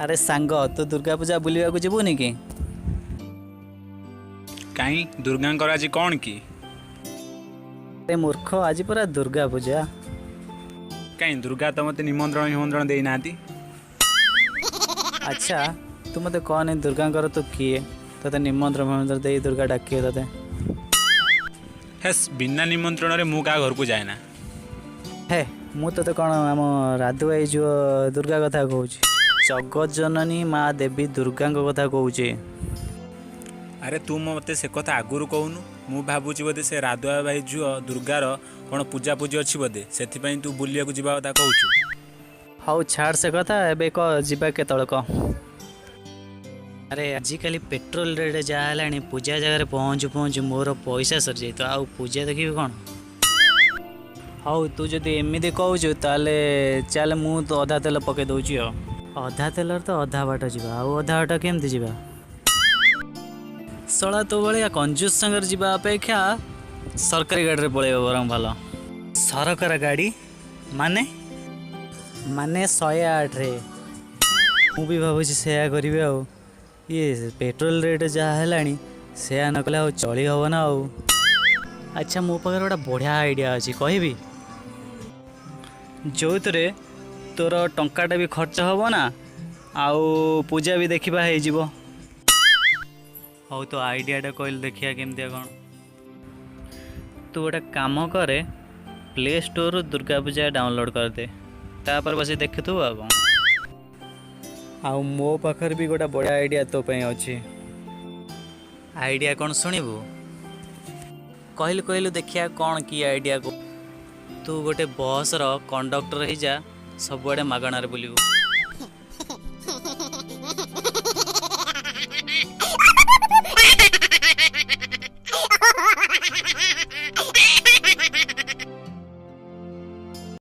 अरे सांग तू दुर्गा पूजा बुलिया को जीवनी कि कहीं दुर्गा आज कौन कि अरे मूर्ख आज पूरा दुर्गा पूजा। कहीं दुर्गा तो मत निमंत्रण देना। अच्छा तू मत कहनी दुर्गा तू किए ते निमंत्रण दे दुर्गा डाकिए ते हेस बिना निमंत्रण मु क्या घर को जाए ना। हे मु तो कौन आम राधु भाई जो दुर्गा कथा कहूँ जगत जननी माँ देवी दुर्गा कथा कहूँ। अरे तू मत से कथा आगुरी कहूनु मु भावुची बोधे से राधुआ भाई झुओ दुर्गार कौन पूजा पूजी अच्छी बोधे से तू बुलिया जावा कथा कहूँ। हाउ छाड़ से कथा एबे कह जीवा केतल कह। अरे आजिकल पेट्रोल रेट जहाँ है पूजा जगह पहुँचु पहुँचु मोर पैसा सर जाए तो आउ पूजा देखी कौन। हाउ तू जदि एमती कहूँ ताले चल मु तो अधा तेल पके दूची अधा तेल तो अधा बाट जा अधा बाट केमती जा सला तो भाया कंजूस संगर जीवा अपेक्षा सरकारी गाड़ी पड़े बरम भल। सरकार गाड़ी माने माने 108 रे मु भी भावुँ से करी ये पेट्रोल रेट जहाँ है से नकले आ चली हम ना आउ। अच्छा मो पाखे गोटे बढ़िया आइडिया अच्छी कहबी जो थे तोर टंकाटा भी खर्च हम ना आउ पूजा भी देखा हो। हौ तो आइडियाटा कहल देखिया केमतिया कौन। तू गोटे काम करे play store Durga Puja download कर दे तापर बस देखु तू आ कौन। आउ मो पाखर भी गोटे बढ़िया आइडिया तो पे अच्छी। आइडिया कौन शुणबू कहलु कहलु देखिया कौन की आइडिया को। तू गोटे बस रो कंडक्टर ही जा सबुआडे मागणार बुलिबू।